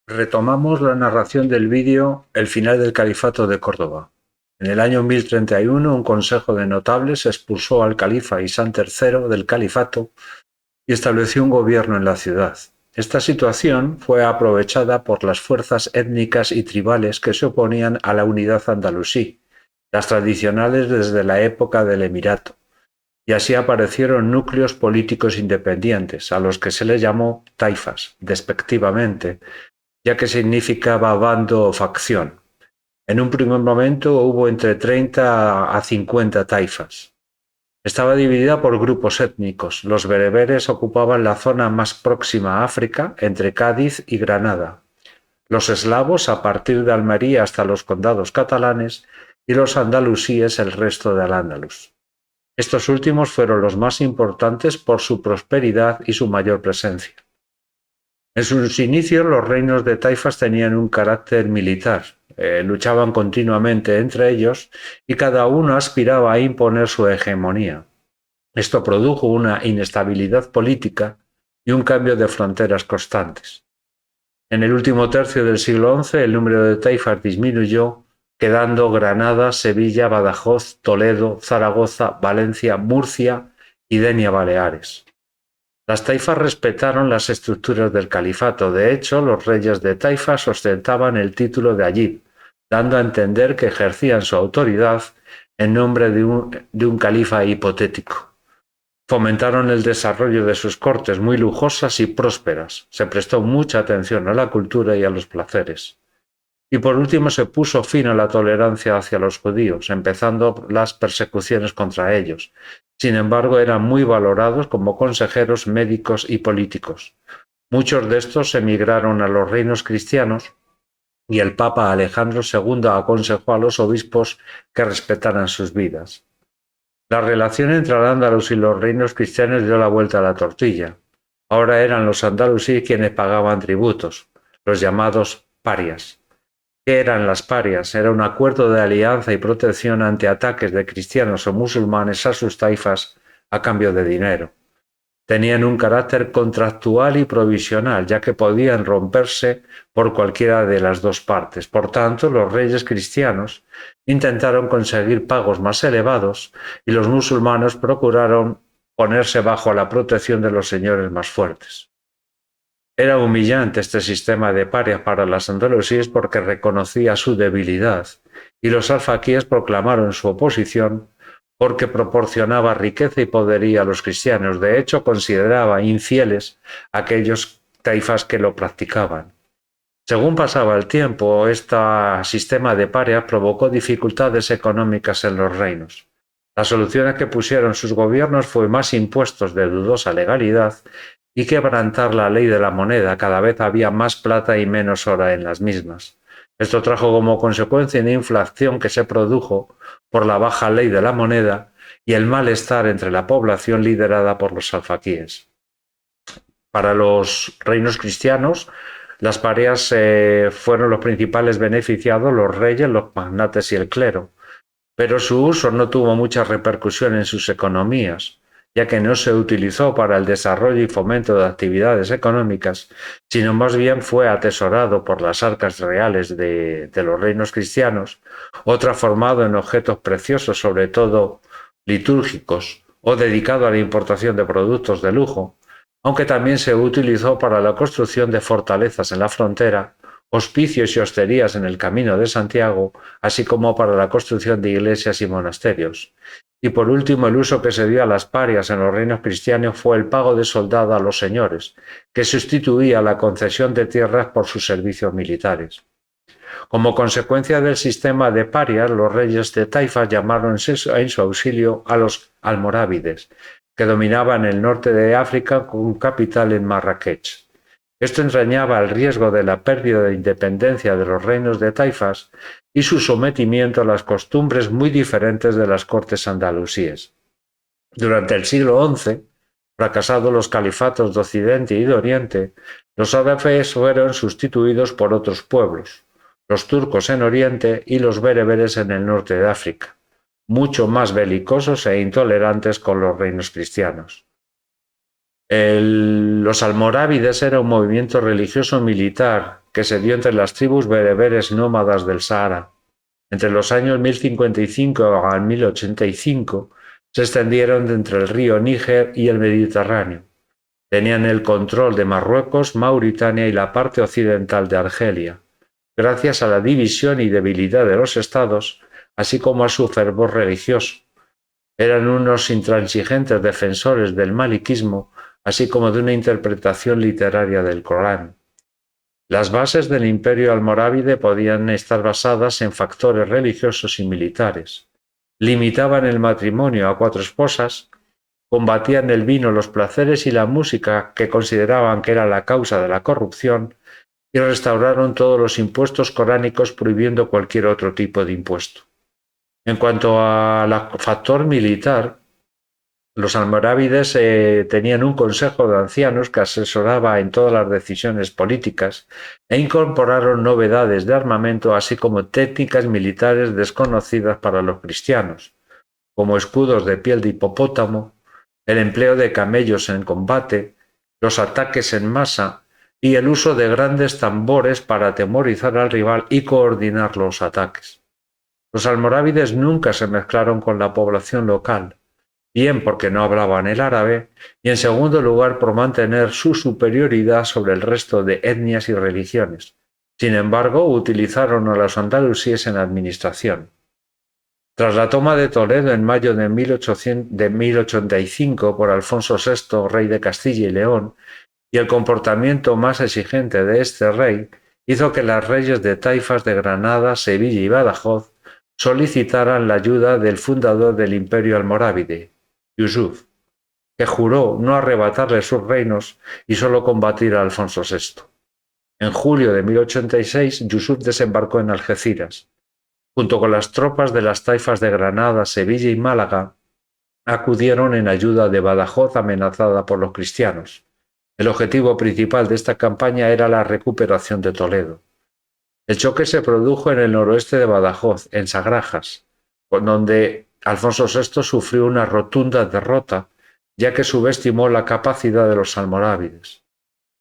Retomamos la narración del vídeo El final del califato de Córdoba. En el año 1031, un consejo de notables expulsó al califa Isán III del califato y estableció un gobierno en la ciudad. Esta situación fue aprovechada por las fuerzas étnicas y tribales que se oponían a la unidad andalusí, las tradicionales desde la época del emirato, y así aparecieron núcleos políticos independientes, a los que se les llamó taifas, despectivamente, ya que significaba bando o facción. En un primer momento hubo entre 30 a 50 taifas. Estaba dividida por grupos étnicos. Los bereberes ocupaban la zona más próxima a África, entre Cádiz y Granada. Los eslavos a partir de Almería hasta los condados catalanes y los andalusíes el resto del Al-Ándalus. Estos últimos fueron los más importantes por su prosperidad y su mayor presencia. En sus inicios los reinos de taifas tenían un carácter militar, luchaban continuamente entre ellos y cada uno aspiraba a imponer su hegemonía. Esto produjo una inestabilidad política y un cambio de fronteras constantes. En el último tercio del siglo XI el número de taifas disminuyó, quedando Granada, Sevilla, Badajoz, Toledo, Zaragoza, Valencia, Murcia y Denia Baleares. Las taifas respetaron las estructuras del califato. De hecho, los reyes de taifas ostentaban el título de ayib, dando a entender que ejercían su autoridad en nombre de un califa hipotético. Fomentaron el desarrollo de sus cortes muy lujosas y prósperas. Se prestó mucha atención a la cultura y a los placeres. Y por último se puso fin a la tolerancia hacia los judíos, empezando las persecuciones contra ellos. Sin embargo, eran muy valorados como consejeros médicos y políticos. Muchos de estos emigraron a los reinos cristianos y el Papa Alejandro II aconsejó a los obispos que respetaran sus vidas. La relación entre Al-Ándalus y los reinos cristianos dio la vuelta a la tortilla. Ahora eran los andalusíes quienes pagaban tributos, los llamados parias. ¿Qué eran las parias? Era un acuerdo de alianza y protección ante ataques de cristianos o musulmanes a sus taifas a cambio de dinero. Tenían un carácter contractual y provisional, ya que podían romperse por cualquiera de las dos partes. Por tanto, los reyes cristianos intentaron conseguir pagos más elevados y los musulmanes procuraron ponerse bajo la protección de los señores más fuertes. Era humillante este sistema de parias para las andalusíes porque reconocía su debilidad, y los alfaquíes proclamaron su oposición porque proporcionaba riqueza y poderío a los cristianos. De hecho, consideraba infieles a aquellos taifas que lo practicaban. Según pasaba el tiempo, este sistema de parias provocó dificultades económicas en los reinos. Las soluciones que pusieron sus gobiernos fue más impuestos de dudosa legalidad y quebrantar la ley de la moneda. Cada vez había más plata y menos oro en las mismas. Esto trajo como consecuencia una inflación que se produjo por la baja ley de la moneda y el malestar entre la población liderada por los alfaquíes. Para los reinos cristianos, las parias fueron los principales beneficiados, los reyes, los magnates y el clero, pero su uso no tuvo mucha repercusión en sus economías, ya que no se utilizó para el desarrollo y fomento de actividades económicas, sino más bien fue atesorado por las arcas reales de los reinos cristianos, o transformado en objetos preciosos, sobre todo litúrgicos, o dedicado a la importación de productos de lujo, aunque también se utilizó para la construcción de fortalezas en la frontera, hospicios y hosterías en el Camino de Santiago, así como para la construcción de iglesias y monasterios. Y por último, el uso que se dio a las parias en los reinos cristianos fue el pago de soldado a los señores, que sustituía la concesión de tierras por sus servicios militares. Como consecuencia del sistema de parias, los reyes de taifas llamaron en su auxilio a los almorávides, que dominaban el norte de África con capital en Marrakech. Esto entrañaba el riesgo de la pérdida de independencia de los reinos de taifas y su sometimiento a las costumbres muy diferentes de las cortes andalusíes. Durante el siglo XI, fracasados los califatos de Occidente y de Oriente, los árabes fueron sustituidos por otros pueblos, los turcos en Oriente y los bereberes en el norte de África, mucho más belicosos e intolerantes con los reinos cristianos. Los almorávides era un movimiento religioso militar que se dio entre las tribus bereberes nómadas del Sahara. Entre los años 1055 al 1085 se extendieron entre el río Níger y el Mediterráneo. Tenían el control de Marruecos, Mauritania y la parte occidental de Argelia. Gracias a la división y debilidad de los estados, así como a su fervor religioso. Eran unos intransigentes defensores del maliquismo, así como de una interpretación literaria del Corán. Las bases del imperio almorávide podían estar basadas en factores religiosos y militares. Limitaban el matrimonio a 4 esposas, combatían el vino, los placeres y la música, que consideraban que era la causa de la corrupción, y restauraron todos los impuestos coránicos prohibiendo cualquier otro tipo de impuesto. En cuanto al factor militar, los almorávides tenían un consejo de ancianos que asesoraba en todas las decisiones políticas e incorporaron novedades de armamento así como técnicas militares desconocidas para los cristianos, como escudos de piel de hipopótamo, el empleo de camellos en combate, los ataques en masa y el uso de grandes tambores para atemorizar al rival y coordinar los ataques. Los almorávides nunca se mezclaron con la población local, bien porque no hablaban el árabe y en segundo lugar por mantener su superioridad sobre el resto de etnias y religiones. Sin embargo, utilizaron a los andalusíes en la administración. Tras la toma de Toledo en mayo de 1085 por Alfonso VI, rey de Castilla y León, y el comportamiento más exigente de este rey, hizo que las reyes de taifas de Granada, Sevilla y Badajoz solicitaran la ayuda del fundador del imperio almorávide, Yusuf, que juró no arrebatarle sus reinos y solo combatir a Alfonso VI. En julio de 1086, Yusuf desembarcó en Algeciras. Junto con las tropas de las taifas de Granada, Sevilla y Málaga, acudieron en ayuda de Badajoz amenazada por los cristianos. El objetivo principal de esta campaña era la recuperación de Toledo. El choque se produjo en el noroeste de Badajoz, en Sagrajas, donde Alfonso VI sufrió una rotunda derrota, ya que subestimó la capacidad de los almorávides.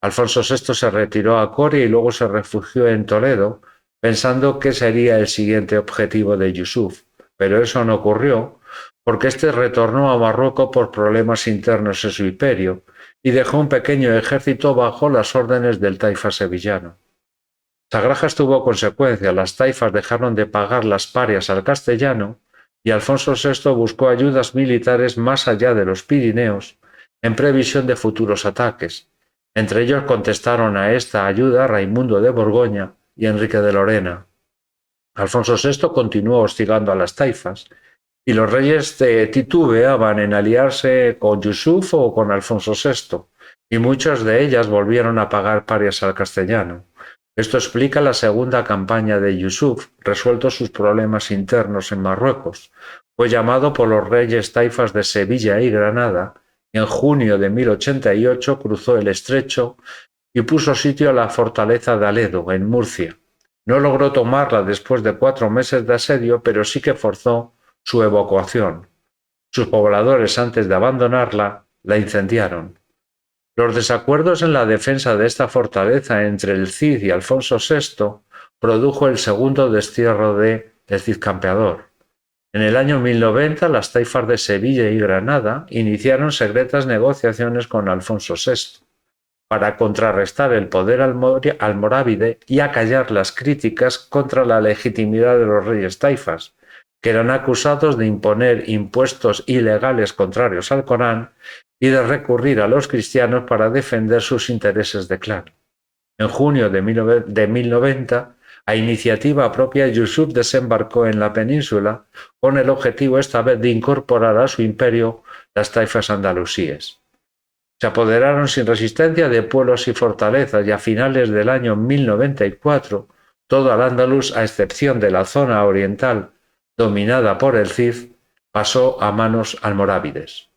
Alfonso VI se retiró a Coria y luego se refugió en Toledo, pensando que sería el siguiente objetivo de Yusuf, pero eso no ocurrió, porque éste retornó a Marruecos por problemas internos en su imperio y dejó un pequeño ejército bajo las órdenes del taifa sevillano. Sagrajas tuvo consecuencias, las taifas dejaron de pagar las parias al castellano y Alfonso VI buscó ayudas militares más allá de los Pirineos en previsión de futuros ataques. Entre ellos contestaron a esta ayuda Raimundo de Borgoña y Enrique de Lorena. Alfonso VI continuó hostigando a las taifas y los reyes titubeaban en aliarse con Yusuf o con Alfonso VI, y muchas de ellas volvieron a pagar parias al castellano. Esto explica la segunda campaña de Yusuf, resueltos sus problemas internos en Marruecos. Fue llamado por los reyes taifas de Sevilla y Granada, y en junio de 1088 cruzó el estrecho y puso sitio a la fortaleza de Aledo, en Murcia. No logró tomarla después de 4 meses de asedio, pero sí que forzó su evacuación. Sus pobladores, antes de abandonarla, la incendiaron. Los desacuerdos en la defensa de esta fortaleza entre el Cid y Alfonso VI produjo el segundo destierro de El Cid Campeador. En el año 1090, las taifas de Sevilla y Granada iniciaron secretas negociaciones con Alfonso VI para contrarrestar el poder almorávide y acallar las críticas contra la legitimidad de los reyes taifas, que eran acusados de imponer impuestos ilegales contrarios al Corán y de recurrir a los cristianos para defender sus intereses de clan. En junio de 1090, a iniciativa propia, Yusuf desembarcó en la península con el objetivo esta vez de incorporar a su imperio las taifas andalusíes. Se apoderaron sin resistencia de pueblos y fortalezas y a finales del año 1094 todo al-Ándalus, a excepción de la zona oriental dominada por el Cid, pasó a manos almorávides.